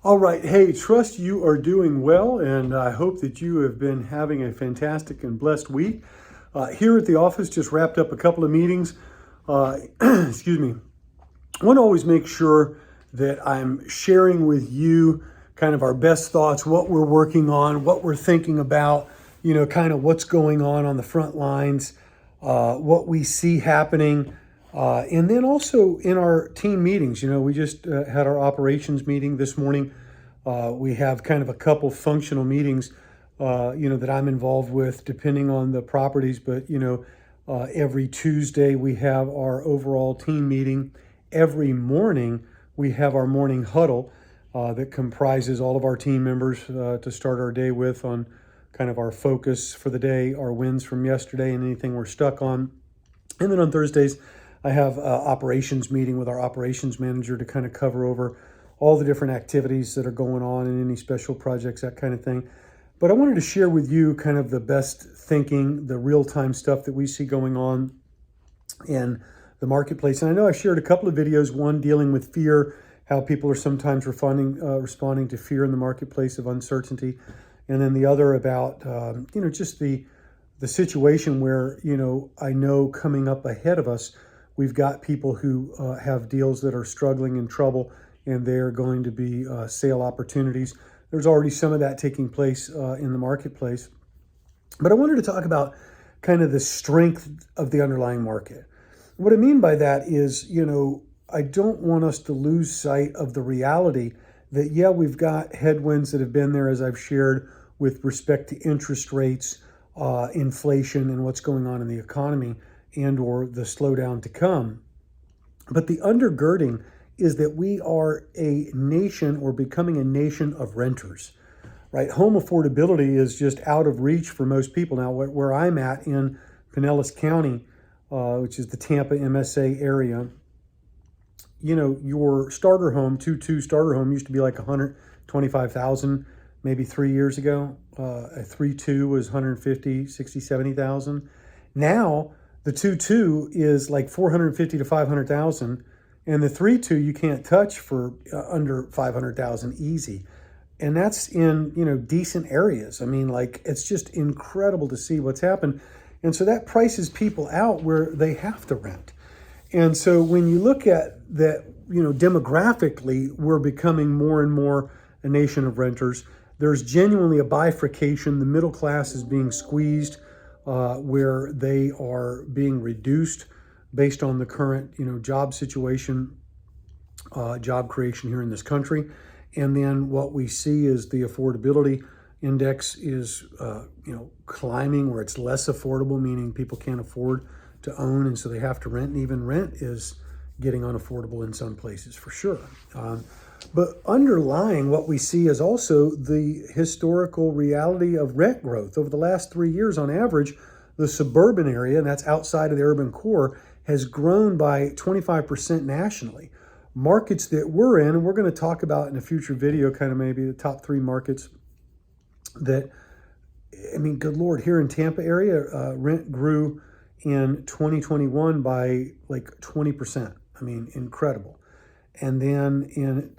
All right. Hey, trust you are doing well, and I hope that you have been having a fantastic and blessed week. Here at the office, just wrapped up a couple of meetings. Excuse me. I want to always make sure that I'm sharing with you kind of our best thoughts, what we're working on, what we're thinking about, kind of what's going on the front lines, what we see happening. And then also in our team meetings, we just had our operations meeting this morning. We have kind of a couple functional meetings, that I'm involved with depending on the properties. But, every Tuesday we have our overall team meeting. Every morning we have our morning huddle that comprises all of our team members to start our day with on kind of our focus for the day, our wins from yesterday, and anything we're stuck on. And then on Thursdays, I have an operations meeting with our operations manager to kind of cover over all the different activities that are going on and any special projects, that kind of thing. But I wanted to share with you kind of the best thinking, the real-time stuff that we see going on in the marketplace. And I know I shared a couple of videos, one dealing with fear, how people are sometimes responding to fear in the marketplace of uncertainty. And then the other about, just the situation where, I know coming up ahead of us, we've got people who have deals that are struggling in trouble, and they're going to be sale opportunities. There's already some of that taking place in the marketplace. But I wanted to talk about kind of the strength of the underlying market. What I mean by that is, I don't want us to lose sight of the reality that, yeah, we've got headwinds that have been there, as I've shared, with respect to interest rates, inflation, and what's going on in the economy and or the slowdown to come. But the undergirding is that we are a nation, or becoming a nation, of renters, right? Home affordability is just out of reach for most people. Now, where I'm at in Pinellas County, which is the Tampa MSA area, your starter home, 2-2 starter home used to be like $125,000 maybe 3 years ago. A 3-2 was 150, 60, 70,000. Now the 2-2 is like 450 to 500,000, and the 3-2 you can't touch for under 500,000 easy. And that's in, decent areas. I mean, like, it's just incredible to see what's happened. And so that prices people out where they have to rent. And so when you look at that, demographically, we're becoming more and more a nation of renters. There's genuinely a bifurcation. The middle class is being squeezed, where they are being reduced based on the current, job situation, job creation here in this country. And then what we see is the affordability index is, climbing, where it's less affordable, meaning people can't afford to own, and so they have to rent. And even rent is getting unaffordable in some places, for sure. But underlying what we see is also the historical reality of rent growth. Over the last 3 years, on average, the suburban area, and that's outside of the urban core, has grown by 25% nationally. Markets that we're in, and we're going to talk about in a future video, kind of maybe the top 3 markets that, good Lord, here in Tampa area, rent grew in 2021 by like 20%. Incredible. And then in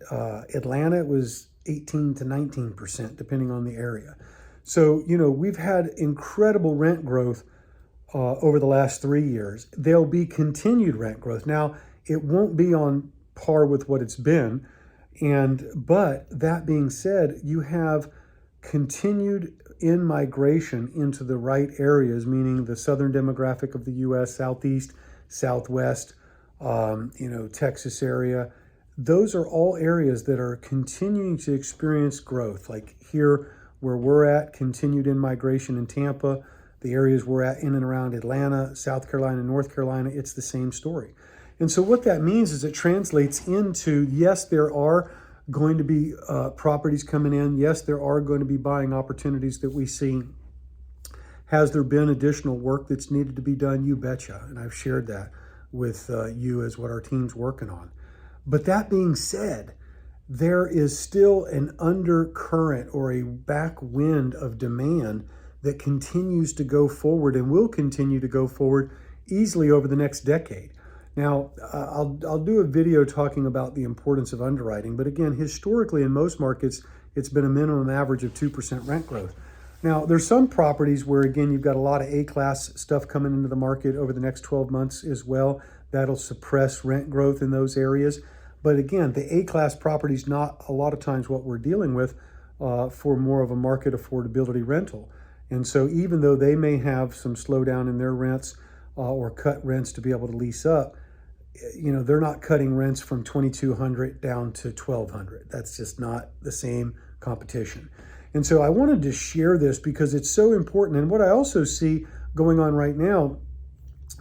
Atlanta, it was 18 to 19%, depending on the area. So, we've had incredible rent growth over the last 3 years. There'll be continued rent growth. Now, it won't be on par with what it's been. But that being said, you have continued in-migration into the right areas, meaning the southern demographic of the U.S., southeast, southwest, Texas area. Those are all areas that are continuing to experience growth. Like here where we're at, continued in-migration in Tampa, the areas we're at in and around Atlanta, South Carolina, North Carolina, it's the same story. And so what that means is it translates into, yes, there are going to be properties coming in. Yes, there are going to be buying opportunities that we see. Has there been additional work that's needed to be done? You betcha. And I've shared that with you as what our team's working on. But that being said, there is still an undercurrent or a backwind of demand that continues to go forward and will continue to go forward easily over the next decade. Now, I'll do a video talking about the importance of underwriting, but again, historically in most markets, it's been a minimum average of 2% rent growth. Now, there's some properties where, again, you've got a lot of A-class stuff coming into the market over the next 12 months as well. That'll suppress rent growth in those areas. But again, the A-class properties, not a lot of times what we're dealing with for more of a market affordability rental. And so even though they may have some slowdown in their rents or cut rents to be able to lease up, they're not cutting rents from 2,200 down to 1,200. That's just not the same competition. And so I wanted to share this because it's so important. And what I also see going on right now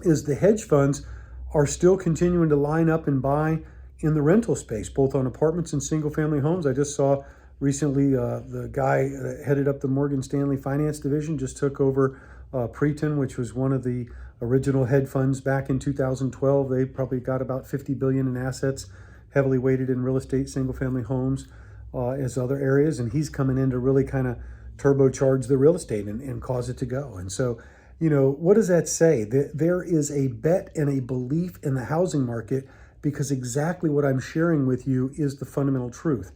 is the hedge funds are still continuing to line up and buy in the rental space, both on apartments and single family homes. I just saw recently the guy that headed up the Morgan Stanley finance division just took over Preton, which was one of the original hedge funds back in 2012. They probably got about 50 billion in assets, heavily weighted in real estate, single family homes, as other areas. And he's coming in to really kind of turbocharge the real estate and cause it to go. And so, what does that say? There is a bet and a belief in the housing market because exactly what I'm sharing with you is the fundamental truth.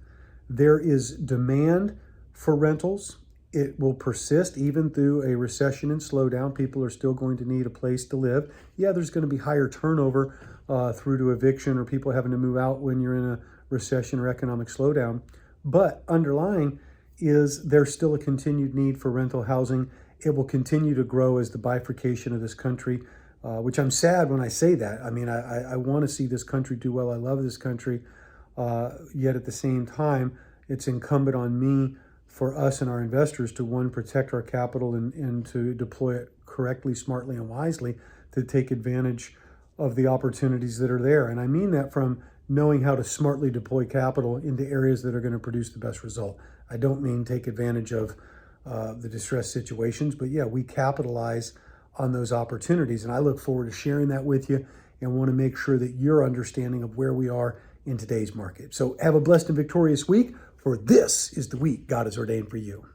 There is demand for rentals. It will persist even through a recession and slowdown. People are still going to need a place to live. Yeah, there's going to be higher turnover through to eviction or people having to move out when you're in a recession or economic slowdown. But underlying is there's still a continued need for rental housing. It will continue to grow as the bifurcation of this country, which I'm sad when I say that. I mean, I want to see this country do well. I love this country. Yet at the same time, it's incumbent on me, for us and our investors, to one, protect our capital and to deploy it correctly, smartly, and wisely to take advantage of the opportunities that are there. And I mean that from knowing how to smartly deploy capital into areas that are going to produce the best result. I don't mean take advantage of the distressed situations, but yeah, we capitalize on those opportunities. And I look forward to sharing that with you and want to make sure that you're understanding of where we are in today's market. So have a blessed and victorious week, for this is the week God has ordained for you.